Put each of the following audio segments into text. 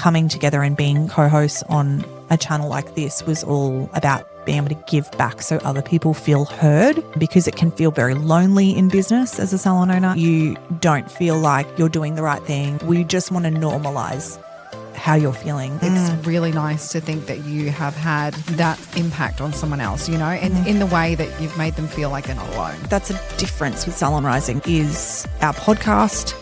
coming together and being co-hosts on a channel like this was all about being able to give back so other people feel heard, because it can feel very lonely in business as a salon owner. You don't feel like you're doing the right thing. We just want to normalize how you're feeling. It's really nice to think that you have had that impact on someone else, you know, and in the way that you've made them feel like they're not alone. That's a difference with Salon Rising is our podcast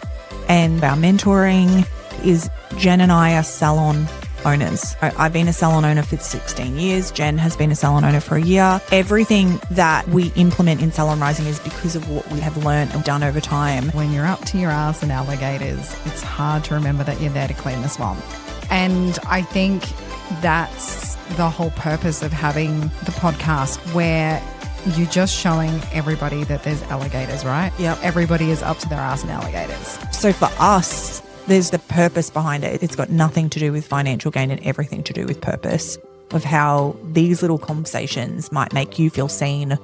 and our mentoring is Jen and I are salon owners. I've been a salon owner for 16 years. Jen has been a salon owner for a year. Everything that we implement in Salon Rising is because of what we have learned and done over time. When you're up to your ass in alligators, it's hard to remember that you're there to clean the swamp. And I think that's the whole purpose of having the podcast, where you're just showing everybody that there's alligators, right? Yep. Everybody is up to their ass in alligators. So for us, there's the purpose behind it. It's got nothing to do with financial gain and everything to do with purpose, of how these little conversations might make you feel seen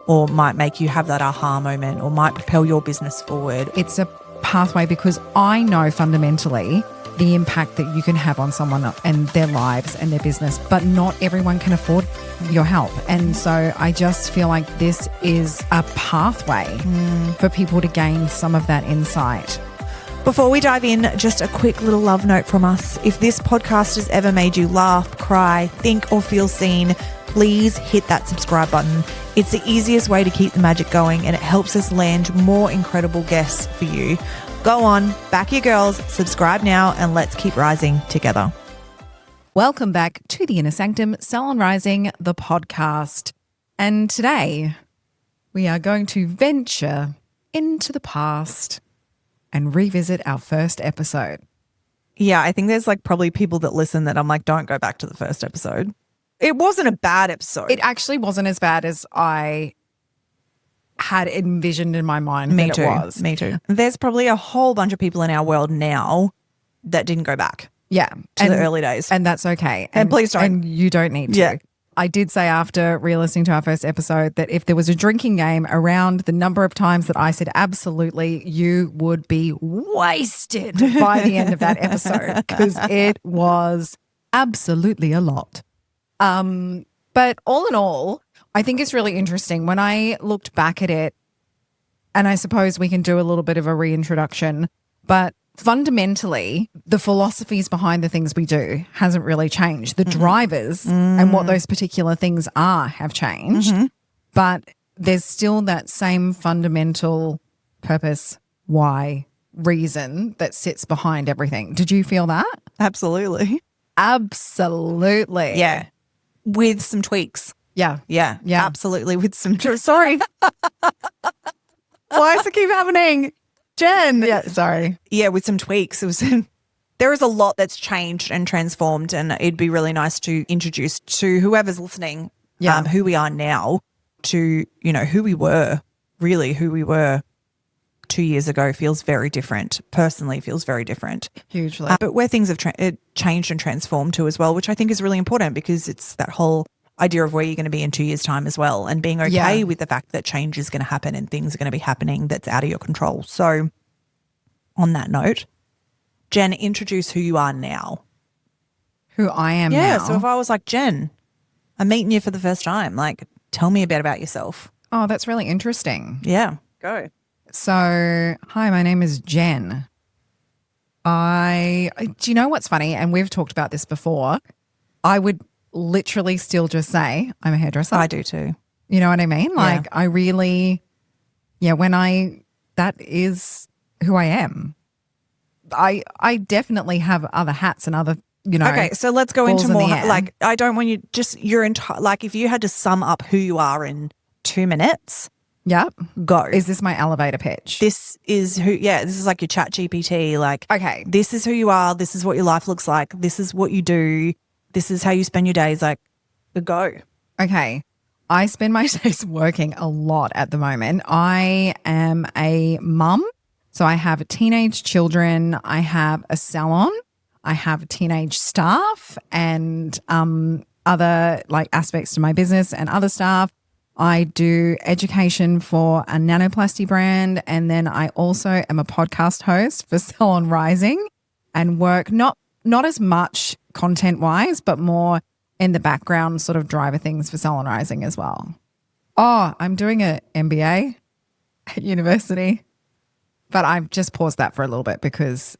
or might make you have that aha moment or might propel your business forward. It's a pathway because I know fundamentally the impact that you can have on someone and their lives and their business, but not everyone can afford your help. And so I just feel like this is a pathway for people to gain some of that insight. Before we dive in, just a quick little love note from us. If this podcast has ever made you laugh, cry, think, or feel seen, please hit that subscribe button. It's the easiest way to keep the magic going, and it helps us land more incredible guests for you. Go on, back your girls, subscribe now, and let's keep rising together. Welcome back to the Inner Sanctum, Salon Rising, the podcast. And today we are going to venture into the past and revisit our first episode. Yeah, I think there's like probably people that listen that I'm like, don't go back to the first episode. It wasn't a bad episode. It actually wasn't as bad as I had envisioned in my mind that it was. Me too. There's probably a whole bunch of people in our world now that didn't go back Yeah. to the early days. And that's okay. And please don't. And you don't need to. Yeah. I did say after re-listening to our first episode that if there was a drinking game around the number of times that I said absolutely, you would be wasted by the end of that episode, because it was absolutely a lot. But all in all, I think it's really interesting. When I looked back at it, and I suppose we can do a little bit of a reintroduction, but fundamentally, the philosophies behind the things we do hasn't really changed. The drivers and what those particular things are have changed, but there's still that same fundamental purpose, why, reason that sits behind everything. Did you feel that? Absolutely. Absolutely. Yeah. With some tweaks. Yeah. Yeah. Yeah. Absolutely. With some sorry. Why does it keep happening? Jen. Yeah, sorry. Yeah, with some tweaks. It was there is a lot that's changed and transformed, and it'd be really nice to introduce to whoever's listening who we are now, to, you know, who we were, really who we were 2 years ago feels very different. Personally feels very different. Hugely. But where things have changed and transformed to as well, which I think is really important, because it's that whole idea of where you're going to be in 2 years' time as well, and being okay with the fact that change is going to happen and things are going to be happening that's out of your control. So on that note, Jen, introduce who you are now. Who I am now. Yeah, so if I was like, Jen, I'm meeting you for the first time, like, tell me a bit about yourself. Oh, that's really interesting. Yeah, go. So, hi, my name is Jen. Do you know what's funny? And we've talked about this before. I would literally still just say I'm a hairdresser. I do too. You know what I mean? Like I really, that is who I am. I definitely have other hats and other, you know. Okay, so let's go into balls in more, the air. like, I don't want you just your entire, like, if you had to sum up who you are in 2 minutes, Yep. go. Is this my elevator pitch? This is who, this is like your chat GPT, like, Okay. this is who you are, this is what your life looks like, this is what you do, this is how you spend your days, like, go. Okay. I spend my days working a lot at the moment. I am a mum. So I have teenage children. I have a salon. I have teenage staff and other like aspects to my business and other staff. I do education for a nanoplasty brand. And then I also am a podcast host for Salon Rising and work not not as much content-wise, but more in the background sort of driver things for Salon Rising as well. Oh, I'm doing an MBA at university, but I've just paused that for a little bit because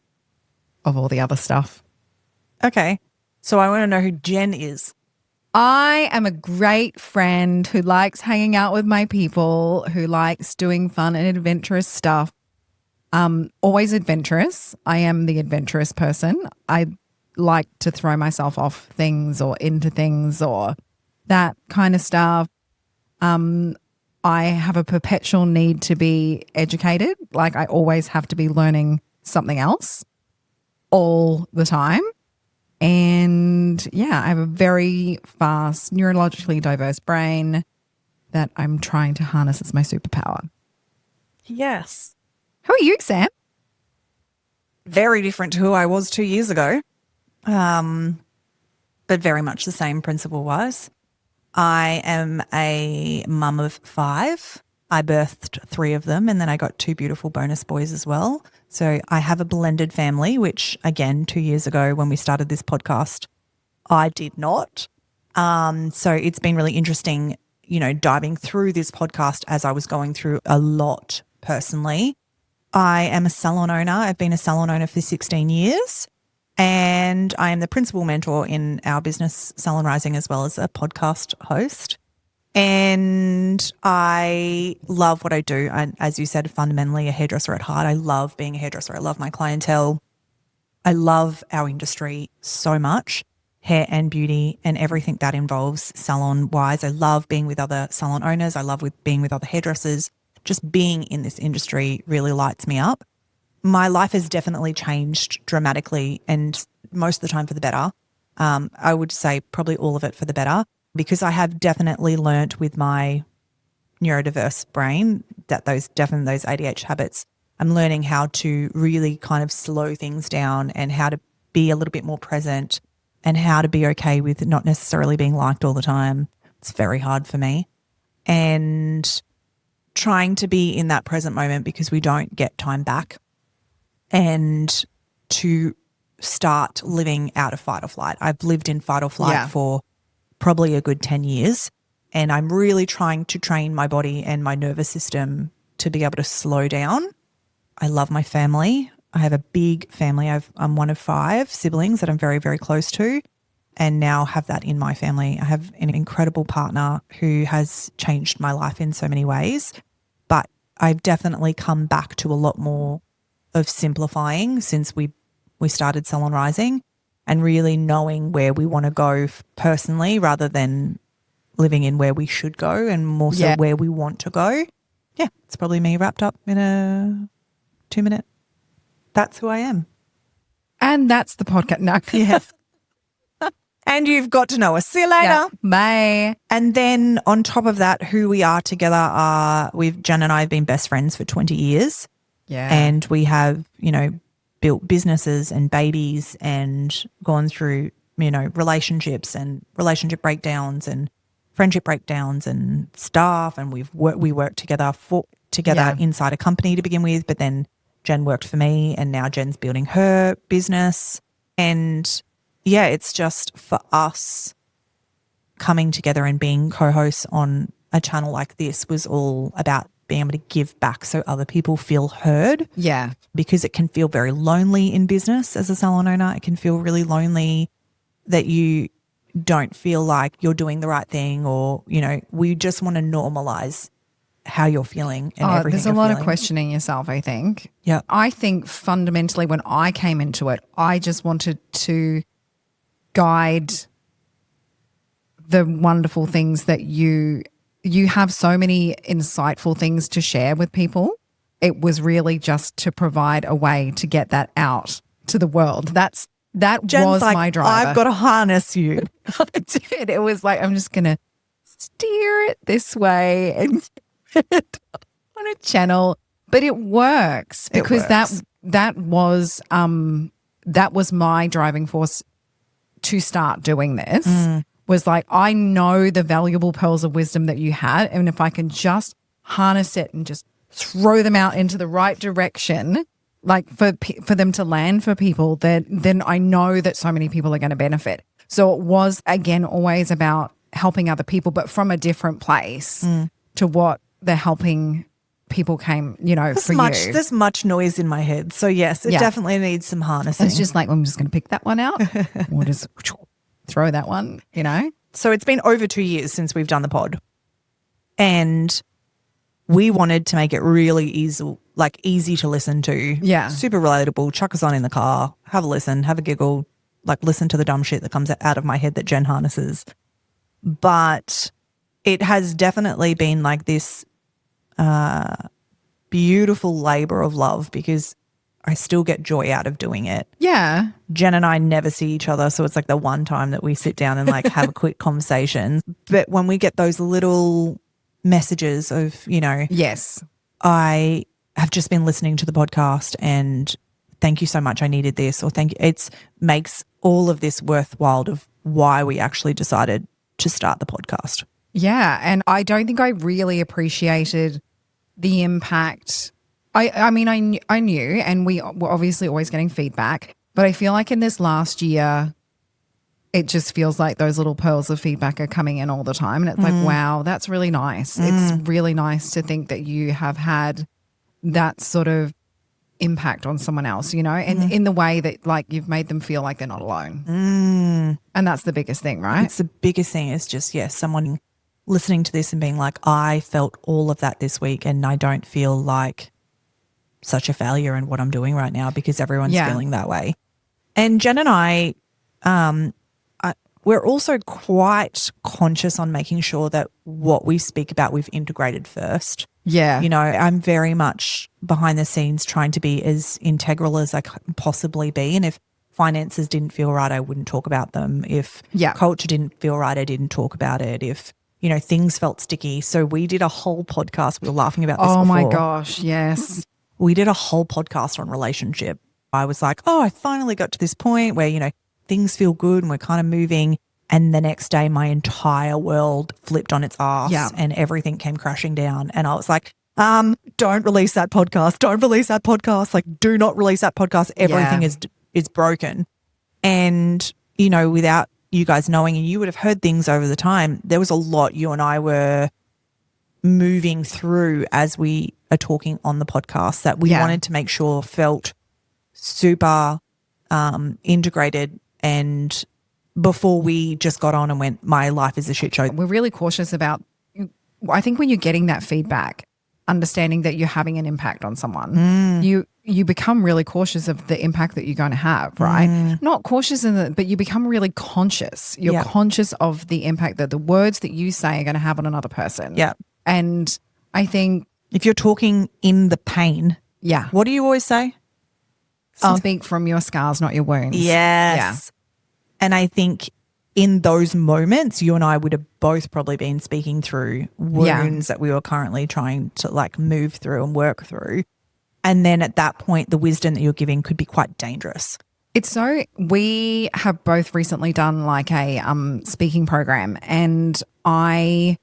of all the other stuff. Okay. So I want to know who Jen is. I am a great friend who likes hanging out with my people, who likes doing fun and adventurous stuff. Always adventurous. I am the adventurous person. I like to throw myself off things or into things or that kind of stuff. I have a perpetual need to be educated. Like I always have to be learning something else all the time. And yeah, I have a very fast, neurologically diverse brain that I'm trying to harness as my superpower. Yes. Who are you, Sam? Very different to who I was 2 years ago, but very much the same principle-wise. I am a mum of 5. I birthed 3 of them, and then I got 2 beautiful bonus boys as well. So I have a blended family, which again, 2 years ago when we started this podcast, I did not. So it's been really interesting, diving through this podcast as I was going through a lot personally. I am a salon owner. I've been a salon owner for 16 years, and I am the principal mentor in our business, Salon Rising, as well as a podcast host. And I love what I do. As you said, fundamentally a hairdresser at heart. I love being a hairdresser. I love my clientele. I love our industry so much, hair and beauty and everything that involves salon-wise. I love being with other salon owners. I love being with other hairdressers. Just being in this industry really lights me up. My life has definitely changed dramatically and most of the time for the better. I would say probably all of it for the better, because I have definitely learnt with my neurodiverse brain that those ADHD habits, I'm learning how to really kind of slow things down and how to be a little bit more present and how to be okay with not necessarily being liked all the time. It's very hard for me. And trying to be in that present moment because we don't get time back, and to start living out of fight or flight. I've lived in fight or flight for probably a good 10 years, and I'm really trying to train my body and my nervous system to be able to slow down. I love my family. I have a big family. I'm one of 5 siblings that I'm very, very close to, and now have that in my family. I have an incredible partner who has changed my life in so many ways, but I've definitely come back to a lot more of simplifying since we started Salon Rising, and really knowing where we want to go personally rather than living in where we should go, and more so where we want to go. Yeah, it's probably me wrapped up in a 2-minute. That's who I am. And that's the podcast. No. Yeah. And you've got to know us. See you later. Yeah. Bye. And then on top of that, who we are together are, Jen and I have been best friends for 20 years. Yeah. And we have, built businesses and babies and gone through, relationships and relationship breakdowns and friendship breakdowns and stuff. And we worked together inside a company to begin with, but then Jen worked for me, and now Jen's building her business. And yeah, it's just for us coming together and being co-hosts on a channel like this was all about being able to give back so other people feel heard. Yeah. Because it can feel very lonely in business as a salon owner. It can feel really lonely that you don't feel like you're doing the right thing, or, we just want to normalize how you're feeling and everything. There's a lot of questioning yourself, I think. Yeah. I think fundamentally when I came into it, I just wanted to guide the wonderful things that you have so many insightful things to share with people. It was really just to provide a way to get that out to the world. That Jen's was like, my driver. I've got to harness you. I did. It was like, I'm just going to steer it this way and on a channel. But it works because that was my driving force to start doing this. Was like, I know the valuable pearls of wisdom that you had, and if I can just harness it and just throw them out into the right direction, like for them to land for people, then I know that so many people are going to benefit. So it was, again, always about helping other people, but from a different place to what the helping people came, you know, for you. There's much noise in my head. So yes, it definitely needs some harnessing. It's just like, I'm just going to pick that one out or just throw that one, you know. So it's been over 2 years since we've done the pod, and we wanted to make it really easy to listen to. Yeah. Super relatable. Chuck us on in the car, have a listen, have a giggle, like listen to the dumb shit that comes out of my head that Jen harnesses. But it has definitely been like this beautiful labor of love, because I still get joy out of doing it. Yeah. Jen and I never see each other, so it's like the one time that we sit down and like have a quick conversation. But when we get those little messages of, you know, yes, I have just been listening to the podcast and thank you so much, I needed this, or thank you, it makes all of this worthwhile of why we actually decided to start the podcast. Yeah, and I don't think I really appreciated the impact. I mean, I knew, and we were obviously always getting feedback, but I feel like in this last year, it just feels like those little pearls of feedback are coming in all the time. And it's like, wow, that's really nice. It's really nice to think that you have had that sort of impact on someone else, you know, and in the way that like you've made them feel like they're not alone. And that's the biggest thing, right? It's the biggest thing is just, someone listening to this and being like, I felt all of that this week and I don't feel like such a failure in what I'm doing right now because everyone's feeling that way. And Jen and I, we're also quite conscious on making sure that what we speak about we've integrated first. Yeah. You know, I'm very much behind the scenes trying to be as integral as I can possibly be. And if finances didn't feel right, I wouldn't talk about them. If culture didn't feel right, I didn't talk about it. If, you know, things felt sticky. So we did a whole podcast. We were laughing about this before. Oh my gosh, yes. We did a whole podcast on relationship. I was like, I finally got to this point where, you know, things feel good and we're kind of moving. And the next day my entire world flipped on its ass and everything came crashing down. And I was like, don't release that podcast. Don't release that podcast. Like, do not release that podcast. Everything is broken. And, you know, without you guys knowing, and you would have heard things over the time, there was a lot you and I were moving through as we are talking on the podcast that we wanted to make sure felt super integrated, and before we just got on and went, my life is a shit show. We're really cautious about, I think when you're getting that feedback, understanding that you're having an impact on someone, you become really cautious of the impact that you're going to have, right? Not cautious but you become really conscious. You're conscious of the impact that the words that you say are going to have on another person. Yeah. And I think if you're talking in the pain, what do you always say? I'll speak from your scars, not your wounds. Yes. Yeah. And I think in those moments, you and I would have both probably been speaking through wounds that we were currently trying to like move through and work through. And then at that point, the wisdom that you're giving could be quite dangerous. We have both recently done like a speaking program, and I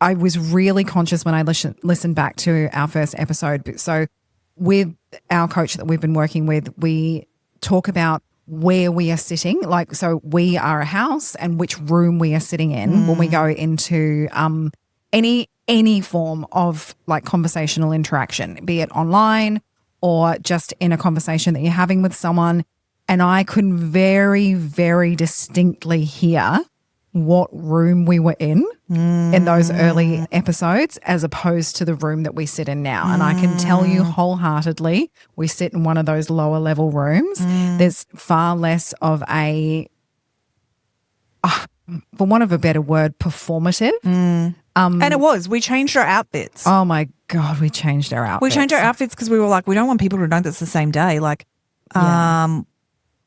was really conscious when I listened back to our first episode. So with our coach that we've been working with, we talk about where we are sitting. Like, so we are a house and which room we are sitting in when we go into any form of like conversational interaction, be it online or just in a conversation that you're having with someone. And I could very, very distinctly hear what room we were in those early episodes as opposed to the room that we sit in now. And I can tell you wholeheartedly, we sit in one of those lower level rooms. There's far less of a, for want of a better word, performative. And it was. We changed our outfits. Oh my God, we changed our outfits. We changed our outfits because we were like, we don't want people to know that's the same day. Like,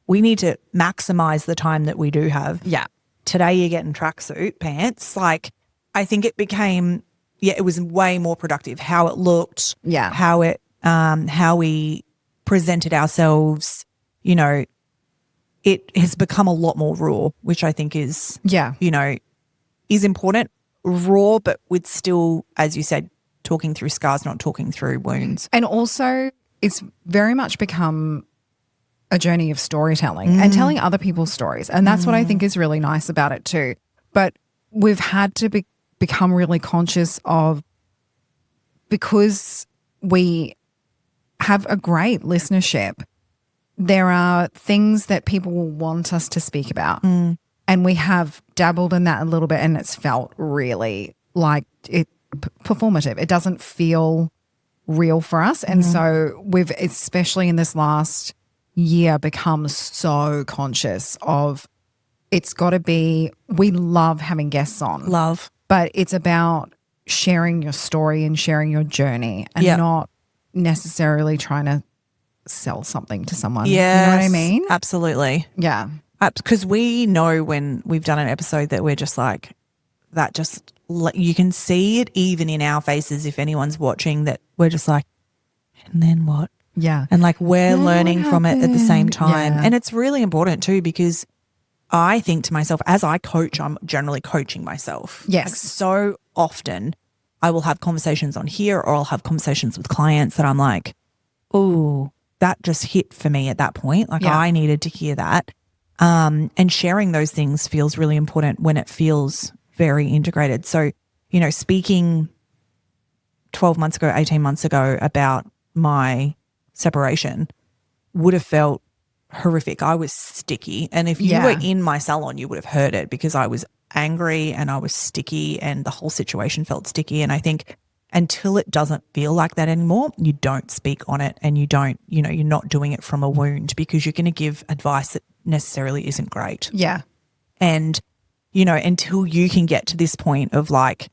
we need to maximize the time that we do have. Yeah. Today you're getting tracksuit pants. Like, I think it became, it was way more productive. How it looked, how we presented ourselves. You know, it has become a lot more raw, which I think is, you know, is important. Raw, but with still, as you said, talking through scars, not talking through wounds. And also, it's very much become a journey of storytelling and telling other people's stories. And that's what I think is really nice about it too. But we've had to become really conscious of, because we have a great listenership, there are things that people will want us to speak about. And we have dabbled in that a little bit, and it's felt really like performative. It doesn't feel real for us. And so we've, especially in this last year, become so conscious of, it's got to be, we love having guests on. Love. But it's about sharing your story and sharing your journey, and not necessarily trying to sell something to someone. Yes, you know what I mean? Absolutely. Yeah. Because we know when we've done an episode that we're just like, that just, you can see it even in our faces if anyone's watching, that we're just like, and then what? Yeah. And like we're learning from it at the same time. Yeah. And it's really important too, because I think to myself, as I coach, I'm generally coaching myself. Yes. Like so often I will have conversations on here, or I'll have conversations with clients that I'm like, oh, that just hit for me at that point. Like I needed to hear that. And sharing those things feels really important when it feels very integrated. So, you know, speaking 12 months ago, 18 months ago about my separation would have felt horrific. I was sticky. And if you were in my salon, you would have heard it, because I was angry and I was sticky and the whole situation felt sticky. And I think until it doesn't feel like that anymore, you don't speak on it, and you don't, you know, you're not doing it from a wound, because you're going to give advice that necessarily isn't great. Yeah. And, you know, until you can get to this point of like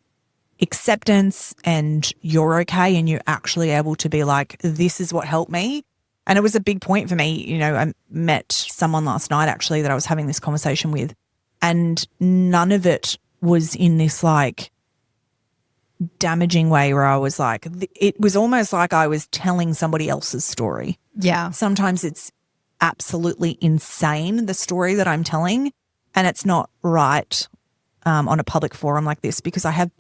acceptance and you're okay and you're actually able to be like, this is what helped me. And it was a big point for me. You know, I met someone last night actually that I was having this conversation with, and none of it was in this like damaging way where I was like, it was almost like I was telling somebody else's story. Yeah. Sometimes it's absolutely insane, the story that I'm telling, and it's not right on a public forum like this, because I have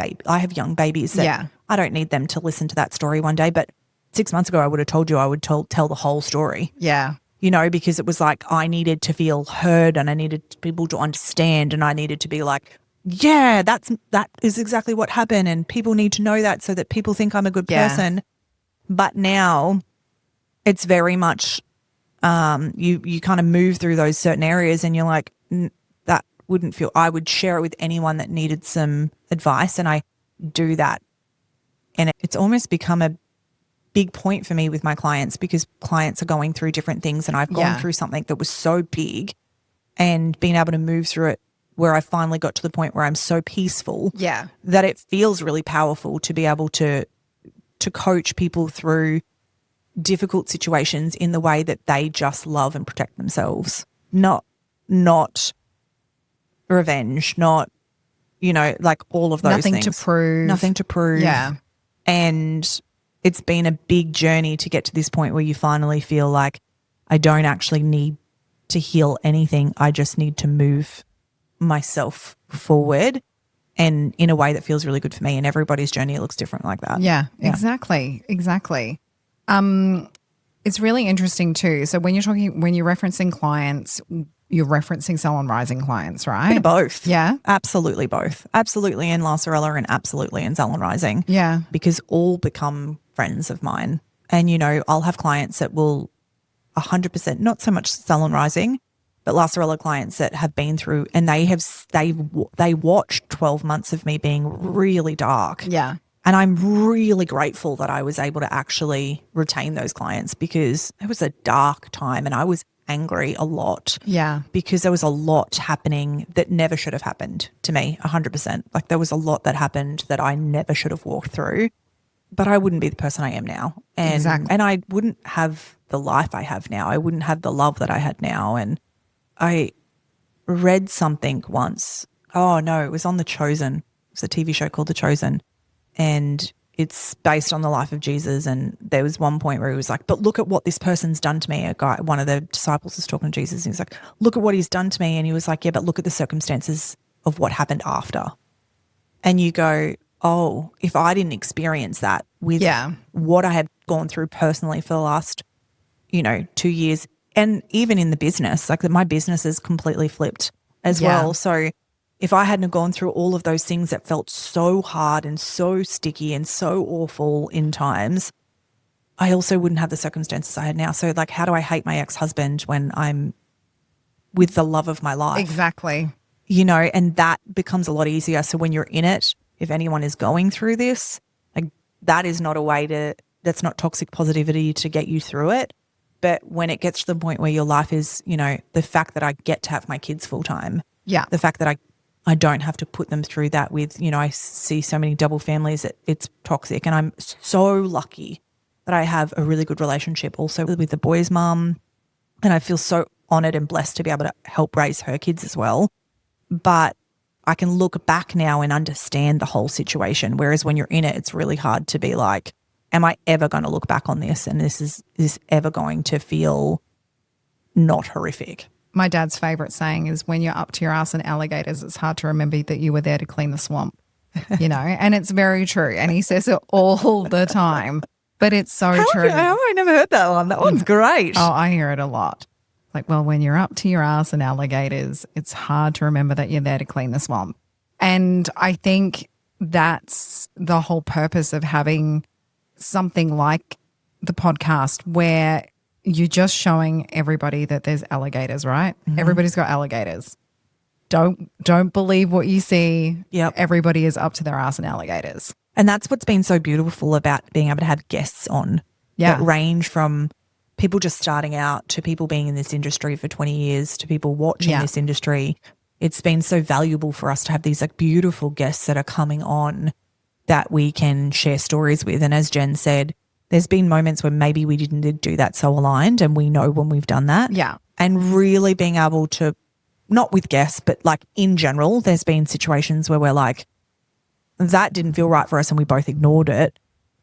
young babies that I don't need them to listen to that story one day. But 6 months ago, I would have told you I would tell the whole story. Yeah. You know, because it was like I needed to feel heard, and I needed people to understand, and I needed to be like, yeah, that is exactly what happened, and people need to know that so that people think I'm a good person. But now it's very much you kind of move through those certain areas, and you're like, that wouldn't feel, I would share it with anyone that needed some advice, and I do that. And it's almost become a big point for me with my clients, because clients are going through different things, and I've gone through something that was so big, and being able to move through it where I finally got to the point where I'm so peaceful that it feels really powerful to be able to coach people through difficult situations in the way that they just love and protect themselves, not revenge, not, you know, like all of those things. Nothing to prove. Yeah. And it's been a big journey to get to this point where you finally feel like, I don't actually need to heal anything. I just need to move myself forward, and in a way that feels really good for me. And everybody's journey looks different like that. Yeah. Exactly. It's really interesting too. So when you're referencing clients, you're referencing Salon Rising clients, right? Bit of both. Yeah. Absolutely both. Absolutely in La Sorella, and absolutely in Salon Rising. Yeah. Because all become friends of mine. And, you know, I'll have clients that will 100%, not so much Salon Rising, but La Sorella clients that have been through, and they watched 12 months of me being really dark. Yeah. And I'm really grateful that I was able to actually retain those clients, because it was a dark time and I was angry a lot. Yeah. Because there was a lot happening that never should have happened to me, 100%. Like there was a lot that happened that I never should have walked through, but I wouldn't be the person I am now. And, exactly. And I wouldn't have the life I have now. I wouldn't have the love that I had now. And I read something once. Oh, no, it was on The Chosen. It was a TV show called The Chosen. And it's based on the life of Jesus. And there was one point where he was like, but look at what this person's done to me. One of the disciples was talking to Jesus, and he was like, look at what he's done to me. And he was like, yeah, but look at the circumstances of what happened after. And you go, oh, if I didn't experience that with what I had gone through personally for the last, 2 years, and even in the business, like my business is completely flipped as well. So if I hadn't gone through all of those things that felt so hard and so sticky and so awful in times, I also wouldn't have the circumstances I had now. So like, how do I hate my ex-husband when I'm with the love of my life? Exactly. And that becomes a lot easier. So when you're in it, if anyone is going through this, like that is not a way that's not toxic positivity to get you through it. But when it gets to the point where your life is, the fact that I get to have my kids full time, the fact that I don't have to put them through that with, I see so many double families, it's toxic. And I'm so lucky that I have a really good relationship also with the boys' mum. And I feel so honoured and blessed to be able to help raise her kids as well. But I can look back now and understand the whole situation. Whereas when you're in it, it's really hard to be like, am I ever going to look back on this? And is this ever going to feel not horrific? My dad's favourite saying is, when you're up to your ass in alligators, it's hard to remember that you were there to clean the swamp, and it's very true. And he says it all the time, but it's so true. How have I never heard that one? That one's great. Oh, I hear it a lot. Like, well, when you're up to your ass in alligators, it's hard to remember that you're there to clean the swamp. And I think that's the whole purpose of having something like the podcast, where you're just showing everybody that there's alligators, right? Mm-hmm. Everybody's got alligators. Don't believe what you see. Yep. Everybody is up to their ass in alligators. And that's what's been so beautiful about being able to have guests on that range from people just starting out to people being in this industry for 20 years to people watching this industry. It's been so valuable for us to have these like beautiful guests that are coming on that we can share stories with. And as Jen said, there's been moments where maybe we didn't do that so aligned, and we know when we've done that. Yeah. And really being able to, not with guests, but like in general, there's been situations where we're like, that didn't feel right for us and we both ignored it.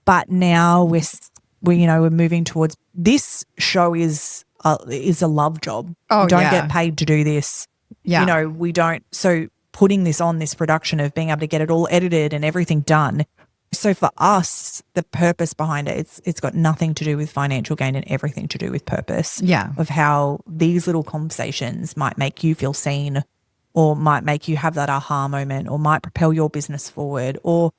But now we're moving towards, this show is a love job. Oh, we don't get paid to do this. Yeah. We don't. So putting this on, this production of being able to get it all edited and everything done. So for us, the purpose behind it, it's got nothing to do with financial gain and everything to do with purpose. Yeah. Of how these little conversations might make you feel seen, or might make you have that aha moment, or might propel your business forward, or,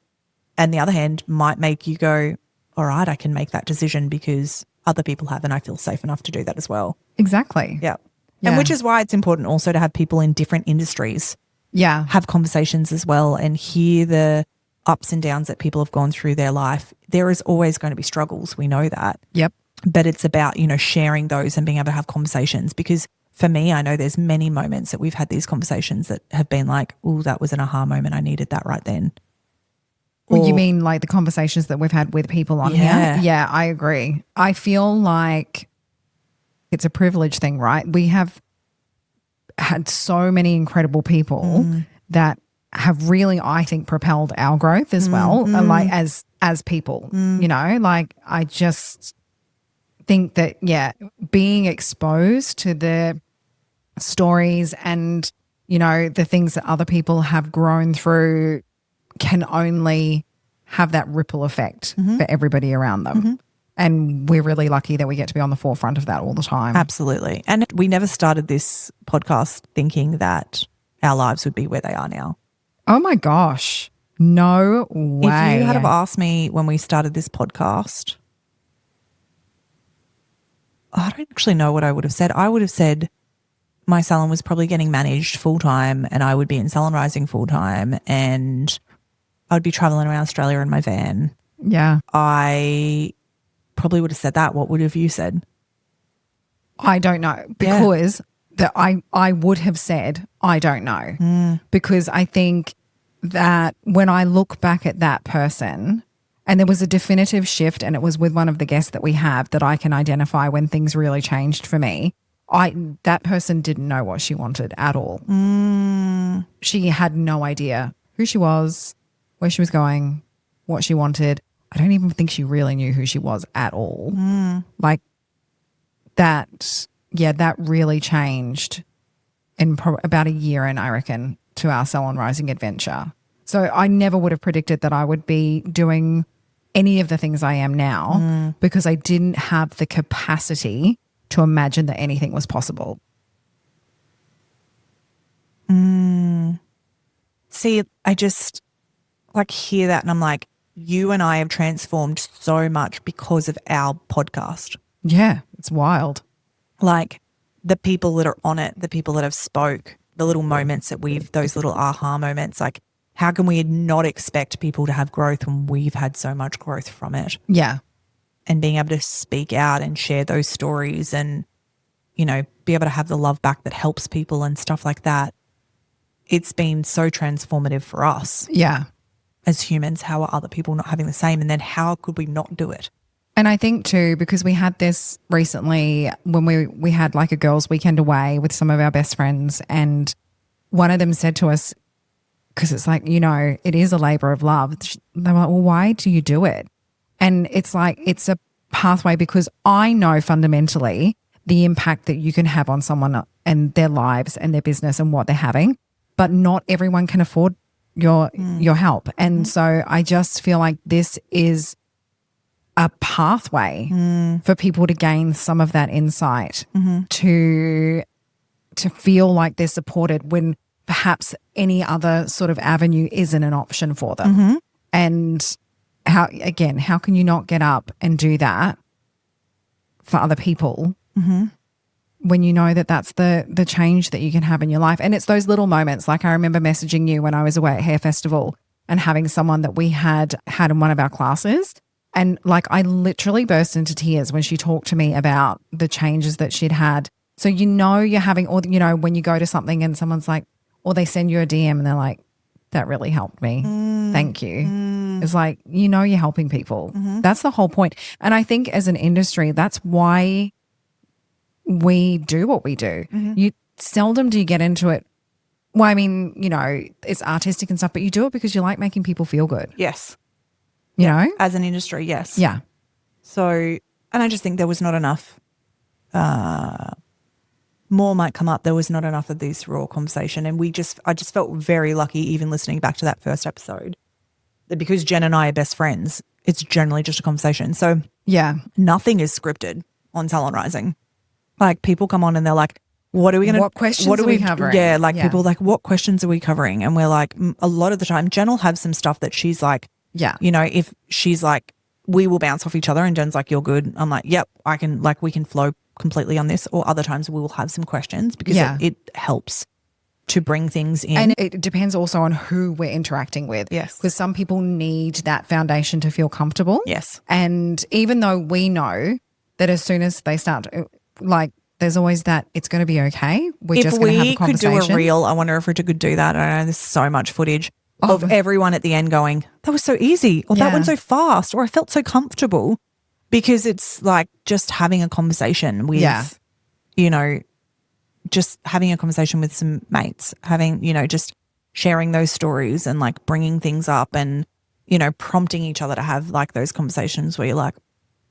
on the other hand, might make you go, all right, I can make that decision because other people have, and I feel safe enough to do that as well. Exactly. Yeah. And which is why it's important also to have people in different industries have conversations as well and hear the ups and downs that people have gone through their life. There is always going to be struggles. We know that. Yep. But it's about, sharing those and being able to have conversations, because for me, I know there's many moments that we've had these conversations that have been like, oh, that was an aha moment. I needed that right then. You mean like the conversations that we've had with people on here? Yeah, I agree. I feel like it's a privilege thing, right? We have had so many incredible people that have really, I think, propelled our growth as well, like as people, like I just think that, being exposed to the stories and, the things that other people have grown through can only have that ripple effect for everybody around them. And we're really lucky that we get to be on the forefront of that all the time. Absolutely. And we never started this podcast thinking that our lives would be where they are now. Oh my gosh. No way. If you had have asked me when we started this podcast, I don't actually know what I would have said. I would have said my salon was probably getting managed full-time and I would be in Salon Rising full-time and I would be traveling around Australia in my van. Yeah. I probably would have said that. What would have you said? I don't know, because I would have said I don't know, because I think that when I look back at that person, and there was a definitive shift, and it was with one of the guests that we have that I can identify when things really changed for me. That person didn't know what she wanted at all. She had no idea who she was, where she was going, what she wanted. I don't even think she really knew who she was at all. Like that, that really changed in about a year in, I reckon, to our Salon Rising adventure. So I never would have predicted that I would be doing any of the things I am now because I didn't have the capacity to imagine that anything was possible. See, I just like hear that and I'm like, you and I have transformed so much because of our podcast. Yeah, it's wild. Like the people that are on it, the people that have spoke, the little moments that those little aha moments, like how can we not expect people to have growth when we've had so much growth from it? Yeah. And being able to speak out and share those stories and, you know, be able to have the love back that helps people and stuff like that. It's been so transformative for us. Yeah. As humans. How are other people not having the same? And then how could we not do it? And I think too, because we had this recently when we had like a girls' weekend away with some of our best friends, and one of them said to us, because it's like, you know, it is a labor of love. They were like, well, why do you do it? And it's like, it's a pathway because I know fundamentally the impact that you can have on someone and their lives and their business and what they're having, but not everyone can afford your help. And so I just feel like this is a pathway for people to gain some of that insight to feel like they're supported when perhaps any other sort of avenue isn't an option for them. And how can you not get up and do that for other people when you know that that's the change that you can have in your life? And it's those little moments. Like I remember messaging you when I was away at Hair Festival and having someone that we had in one of our classes. And like I literally burst into tears when she talked to me about the changes that she'd had. So you know you're having, or you know, when you go to something and someone's like, or they send you a DM and they're like, that really helped me. Thank you. It's like, you know, you're helping people. That's the whole point. And I think as an industry, that's why we do what we do. You seldom do you get into it. Well, I mean, you know, it's artistic and stuff, but you do it because you like making people feel good. Yes. You know? As an industry, yes. Yeah. So, and I just think there was not enough, more might come up. There was not enough of this raw conversation. And I just felt very lucky even listening back to that first episode that because Jen and I are best friends, it's generally just a conversation. So yeah, nothing is scripted on Salon Rising. Like people come on and they're like, what are we going to, what questions are we covering? Yeah. Like people like, what questions are we covering? And we're like, a lot of the time Jen will have some stuff that she's like, yeah, you know, if she's like, we will bounce off each other and Jen's like, you're good. I'm like, yep, I can, like, we can flow completely on this. Or other times we will have some questions because it helps to bring things in. And it depends also on who we're interacting with. Yes. Because some people need that foundation to feel comfortable. Yes. And even though we know that as soon as they start, like, there's always that it's going to be okay. We're just going to have a conversation. If we could do a reel, I wonder if we could do that. I know there's so much footage of everyone at the end going, that was so easy, or that went so fast, or I felt so comfortable, because it's like just having a conversation with, you know, just having a conversation with some mates, having, you know, just sharing those stories and like bringing things up and, you know, prompting each other to have like those conversations where you're like,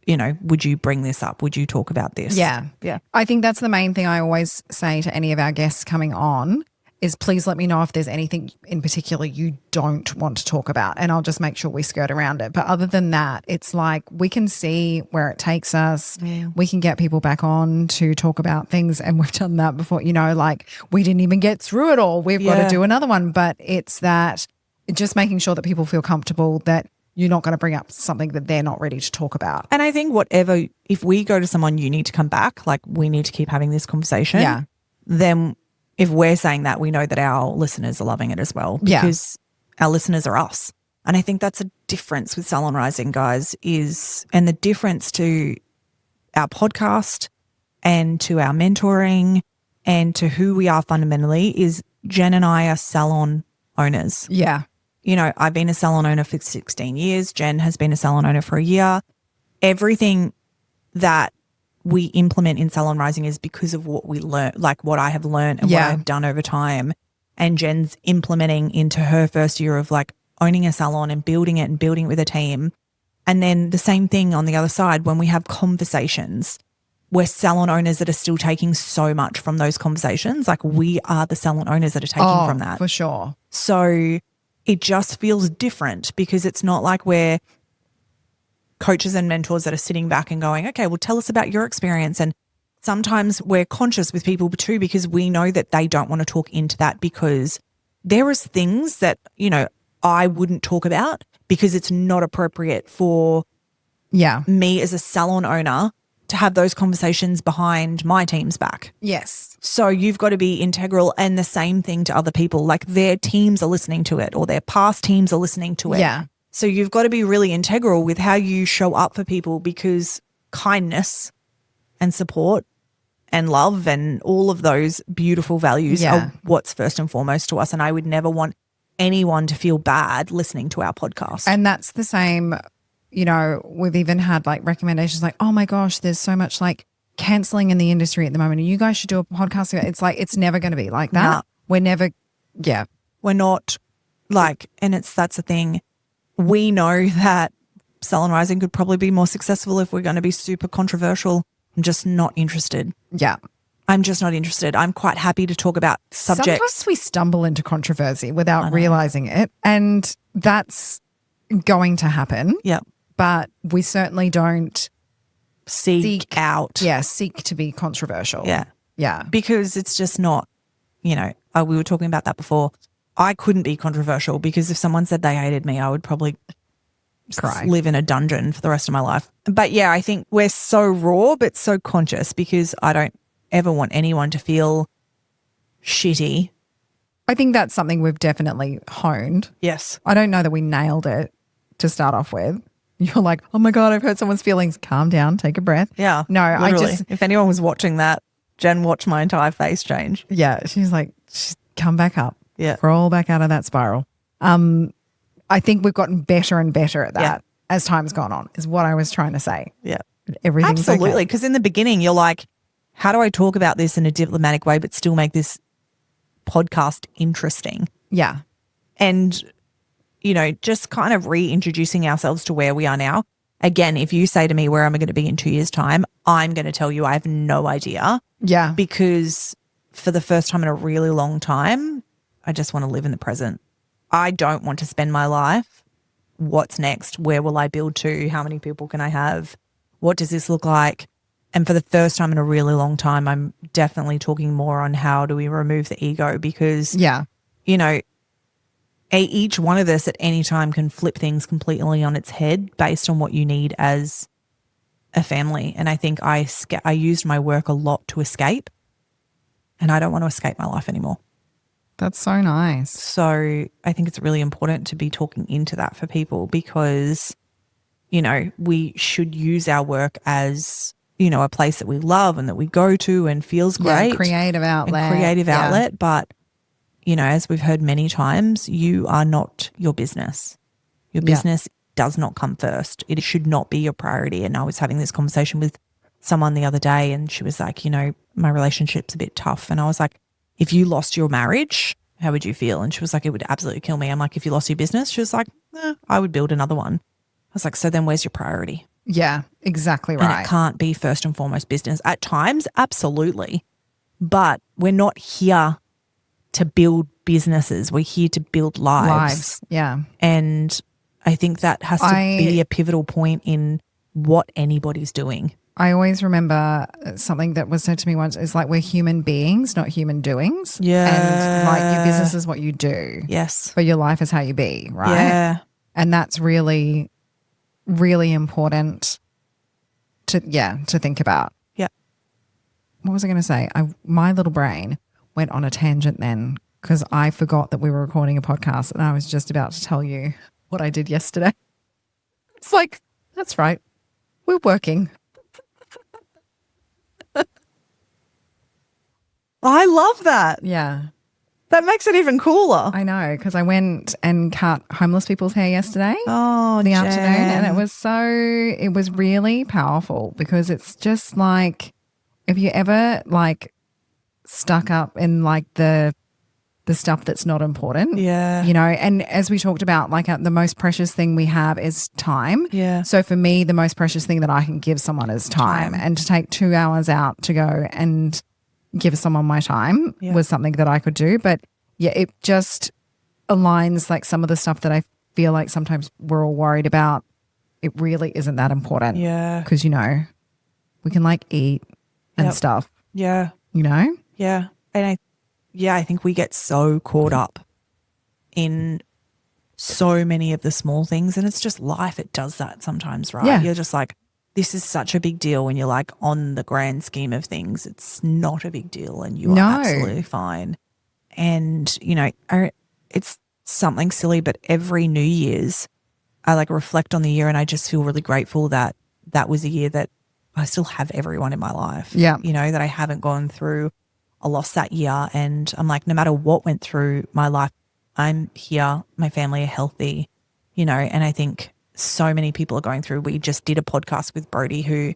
you know, would you bring this up? Would you talk about this? Yeah. Yeah. I think that's the main thing I always say to any of our guests coming on is please let me know if there's anything in particular you don't want to talk about, and I'll just make sure we skirt around it. But other than that, it's like we can see where it takes us. Yeah. We can get people back on to talk about things, and we've done that before, you know, like we didn't even get through it all. We've got to do another one. But it's that just making sure that people feel comfortable that you're not going to bring up something that they're not ready to talk about. And I think if we go to someone, you need to come back, like we need to keep having this conversation. Yeah. Then if we're saying that, we know that our listeners are loving it as well, because our listeners are us. And I think that's a difference with Salon Rising, guys, and the difference to our podcast and to our mentoring and to who we are fundamentally is Jen and I are salon owners. Yeah. You know, I've been a salon owner for 16 years. Jen has been a salon owner for a year. Everything that we implement in Salon Rising is because of what we learn, like what I have learned and what I've done over time. And Jen's implementing into her first year of like owning a salon and building it with a team. And then the same thing on the other side, when we have conversations, we're salon owners that are still taking so much from those conversations. Like we are the salon owners that are taking from that. For sure. So it just feels different because it's not like we're coaches and mentors that are sitting back and going, okay, well, tell us about your experience. And sometimes we're conscious with people too, because we know that they don't want to talk into that, because there is things that, I wouldn't talk about because it's not appropriate for me as a salon owner to have those conversations behind my team's back. Yes. So you've got to be integral, and the same thing to other people. Like their teams are listening to it, or their past teams are listening to it. Yeah. So you've got to be really integral with how you show up for people, because kindness and support and love and all of those beautiful values are what's first and foremost to us. And I would never want anyone to feel bad listening to our podcast. And that's the same, we've even had like recommendations like, oh my gosh, there's so much like canceling in the industry at the moment, and you guys should do a podcast. It's like, it's never going to be like that. Nah. We're never, We're not like, and that's the thing. We know that Salon Rising could probably be more successful if we're going to be super controversial. I'm just not interested. Yeah. I'm just not interested. I'm quite happy to talk about subjects. Sometimes we stumble into controversy without realizing it, and that's going to happen. Yeah. But we certainly don't seek out. Yeah, seek to be controversial. Yeah. Yeah. Because it's just not, we were talking about that before. I couldn't be controversial, because if someone said they hated me, I would probably cry, live in a dungeon for the rest of my life. But yeah, I think we're so raw but so conscious, because I don't ever want anyone to feel shitty. I think that's something we've definitely honed. Yes. I don't know that we nailed it to start off with. You're like, oh my God, I've hurt someone's feelings. Calm down, take a breath. Yeah. No, literally. If anyone was watching that, Jen watched my entire face change. Yeah. She's like, come back up. Yeah. Roll back out of that spiral. I think we've gotten better and better at that as time's gone on, is what I was trying to say. Yeah. Everything's absolutely. Because in the beginning, you're like, how do I talk about this in a diplomatic way but still make this podcast interesting? Yeah. And, just kind of reintroducing ourselves to where we are now. Again, if you say to me, where am I going to be in 2 years' time? I'm going to tell you I have no idea. Yeah. Because for the first time in a really long time, I just want to live in the present. I don't want to spend my life. What's next? Where will I build to? How many people can I have? What does this look like? And for the first time in a really long time, I'm definitely talking more on how do we remove the ego, because, each one of us at any time can flip things completely on its head based on what you need as a family. And I think I used my work a lot to escape, and I don't want to escape my life anymore. That's so nice. So I think it's really important to be talking into that for people, because, we should use our work as, a place that we love and that we go to and feels great. Creative outlet. But, as we've heard many times, you are not your business. Your business does not come first. It should not be your priority. And I was having this conversation with someone the other day, and she was like, my relationship's a bit tough. And I was like, if you lost your marriage, how would you feel? And she was like, it would absolutely kill me. I'm like, if you lost your business? She was like, I would build another one. I was like, so then where's your priority? Yeah, exactly right. And it can't be first and foremost business. At times, absolutely. But we're not here to build businesses. We're here to build lives. Yeah. And I think that has to be a pivotal point in what anybody's doing. I always remember something that was said to me once is like, we're human beings, not human doings. Yeah. And like, your business is what you do. Yes. But your life is how you be, right? Yeah. And that's really, really important to think about. Yeah. What was I going to say? My little brain went on a tangent then, because I forgot that we were recording a podcast, and I was just about to tell you what I did yesterday. It's like, that's right. We're working. I love that. Yeah. That makes it even cooler. I know, because I went and cut homeless people's hair yesterday. Oh, in the Jen. afternoon, and it was really powerful, because it's just like, if you ever like stuck up in like the stuff that's not important, and as we talked about, like the most precious thing we have is time. Yeah. So for me, the most precious thing that I can give someone is time. And to take 2 hours out to go and give someone my time was something that I could do. But yeah, it just aligns like some of the stuff that I feel like sometimes we're all worried about it really isn't that important. Yeah. Because, we can like eat and stuff, Yeah. Yeah. And I think we get so caught up in so many of the small things, and it's just life. It does that sometimes, right? Yeah. You're just like, this is such a big deal when you're like, on the grand scheme of things, it's not a big deal and you are absolutely fine. And, it's something silly, but every New Year's I like reflect on the year and I just feel really grateful that that was a year that I still have everyone in my life. Yeah. That I haven't gone through a loss that year. And I'm like, no matter what went through my life, I'm here. My family are healthy, and I think so many people are going through. We just did a podcast with Brody who,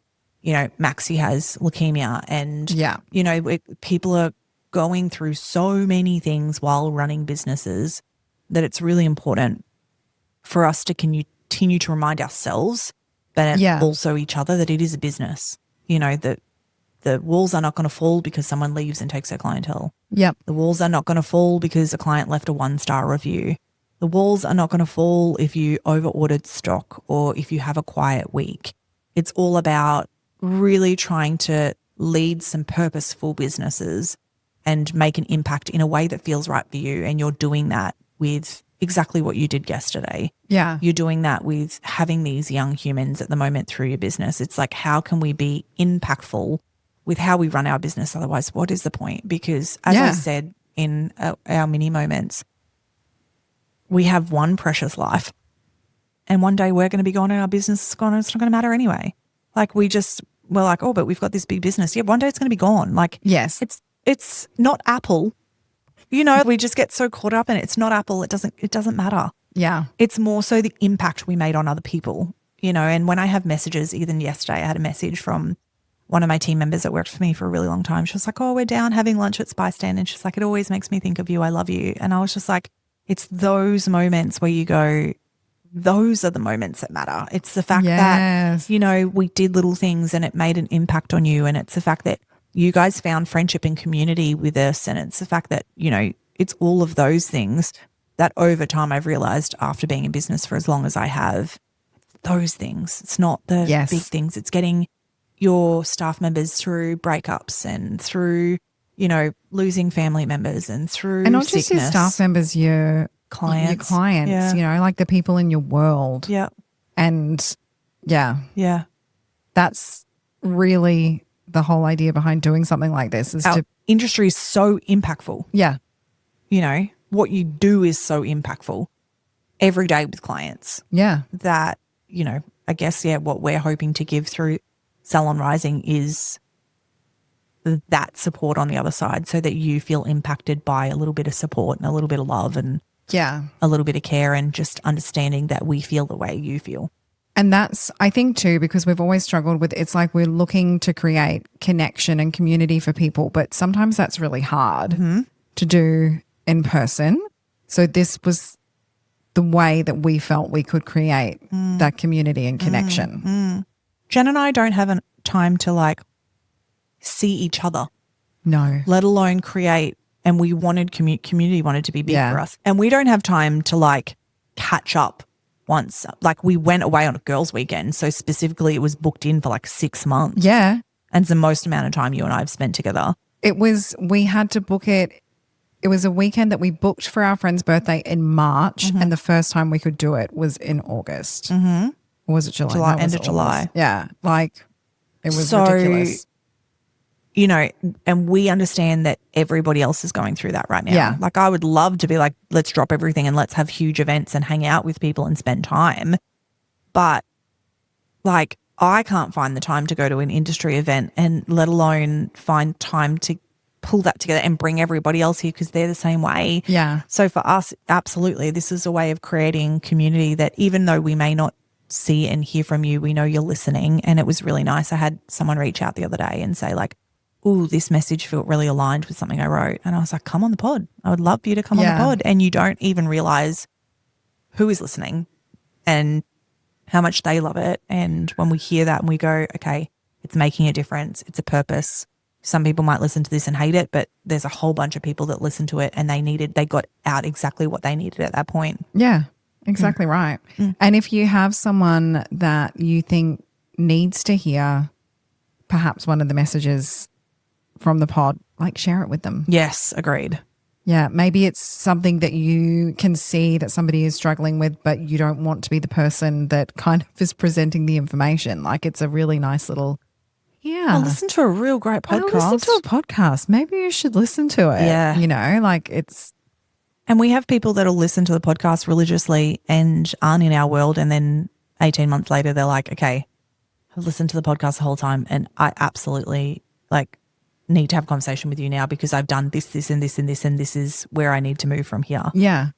Maxie has leukemia and, people are going through so many things while running businesses that it's really important for us to continue to remind ourselves, but also each other, that it is a business, that the walls are not going to fall because someone leaves and takes their clientele. Yep. The walls are not going to fall because a client left a 1-star review. The walls are not going to fall if you over-ordered stock or if you have a quiet week. It's all about really trying to lead some purposeful businesses and make an impact in a way that feels right for you. And you're doing that with exactly what you did yesterday. Yeah. You're doing that with having these young humans at the moment through your business. It's like, how can we be impactful with how we run our business? Otherwise, what is the point? Because as I said in our mini moments, we have one precious life and one day we're going to be gone and our business is gone and it's not going to matter anyway. Like we're like, oh, but we've got this big business. Yeah, one day it's going to be gone. Like, yes, it's not Apple. We just get so caught up in it. It's not Apple. It doesn't matter. Yeah. It's more so the impact we made on other people, and when I have messages, even yesterday I had a message from one of my team members that worked for me for a really long time. She was like, oh, we're down having lunch at Spice Stand. And she's like, it always makes me think of you. I love you. And I was just like, it's those moments where you go, those are the moments that matter. It's the fact that, we did little things and it made an impact on you. And it's the fact that you guys found friendship and community with us. And it's the fact that, it's all of those things that over time I've realized after being in business for as long as I have, those things. It's not the big things. It's getting your staff members through breakups and through, losing family members and through and not sickness. just your staff members, your clients, like the people in your world. Yeah. And that's really the whole idea behind doing something like this is Our industry is so impactful. Yeah. What you do is so impactful every day with clients. Yeah. That, I guess, what we're hoping to give through Salon Rising is that support on the other side so that you feel impacted by a little bit of support and a little bit of love and a little bit of care and just understanding that we feel the way you feel. And that's, I think too, because we've always struggled with, it's like we're looking to create connection and community for people, but sometimes that's really hard to do in person. So this was the way that we felt we could create that community and connection. Jen and I don't have time to see each other. No. Let alone create. And we wanted community wanted to be big for us. And we don't have time to catch up once. We went away on a girls' weekend. So specifically it was booked in for 6 months. Yeah. And it's the most amount of time you and I have spent together. We had to book it. It was a weekend that we booked for our friend's birthday in March. And the first time we could do it was in August. Or was it July? End of July. Yeah. It was ridiculous. And we understand that everybody else is going through that right now. Yeah. I would love to be let's drop everything and let's have huge events and hang out with people and spend time. But I can't find the time to go to an industry event and let alone find time to pull that together and bring everybody else here because they're the same way. Yeah. So for us, absolutely, this is a way of creating community that even though we may not see and hear from you, we know you're listening. And it was really nice. I had someone reach out the other day and say oh, this message felt really aligned with something I wrote. And I was like, come on the pod. I would love for you to come on the pod. And you don't even realize who is listening and how much they love it. And when we hear that and we go, okay, it's making a difference. It's a purpose. Some people might listen to this and hate it, but there's a whole bunch of people that listen to it and they got out exactly what they needed at that point. Yeah. exactly right. And if you have someone that you think needs to hear perhaps one of the messages from the pod, like share it with them. Yes, agreed. Yeah, maybe it's something that you can see that somebody is struggling with, but you don't want to be the person that kind of is presenting the information. Like it's a really nice little, I'll listen to a real great podcast. I'll listen to a podcast. Maybe you should listen to it. Yeah. You know, like it's. And we have people that'll listen to the podcast religiously and aren't in our world. And then 18 months later, they're like, okay, I've listened to the podcast the whole time and I absolutely need to have a conversation with you now because I've done this, this, and this, and this, and this is where I need to move from here. Yeah.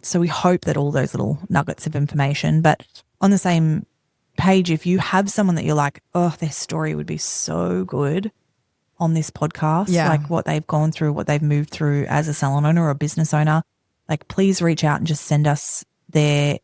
So we hope that all those little nuggets of information, but on the same page, if you have someone that you're like, oh, their story would be so good on this podcast, like what they've gone through, what they've moved through as a salon owner or a business owner, like please reach out and just send us their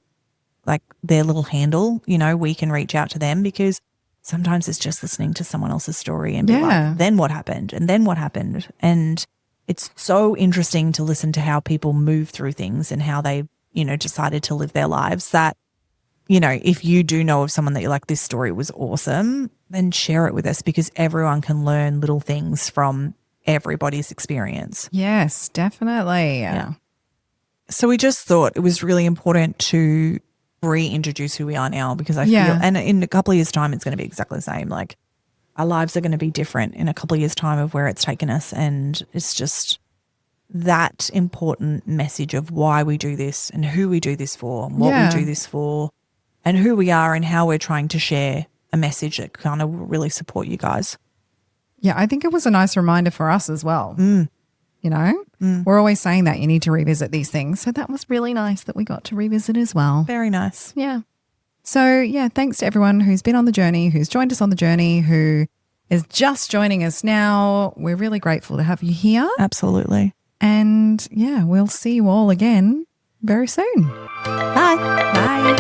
little handle. You know, we can reach out to them because sometimes it's just listening to someone else's story and be like, then what happened? And then what happened? And it's so interesting to listen to how people move through things and how they, you know, decided to live their lives that, you know, if you do know of someone that you're like, this story was awesome, then share it with us because everyone can learn little things from everybody's experience. Yes, definitely. Yeah. So we just thought it was really important to reintroduce who we are now because I feel, and in a couple of years' time, it's going to be exactly the same. Like our lives are going to be different in a couple of years' time of where it's taken us. And it's just that important message of why we do this and who we do this for and what we do this for and who we are and how we're trying to share a message that kind of will really support you guys. Yeah, I think it was a nice reminder for us as well. You know, we're always saying that you need to revisit these things. So that was really nice that we got to revisit as well. Very nice. Yeah. So, yeah, thanks to everyone who's been on the journey, who's joined us on the journey, who is just joining us now. We're really grateful to have you here. Absolutely. And, yeah, we'll see you all again very soon. Bye. Bye.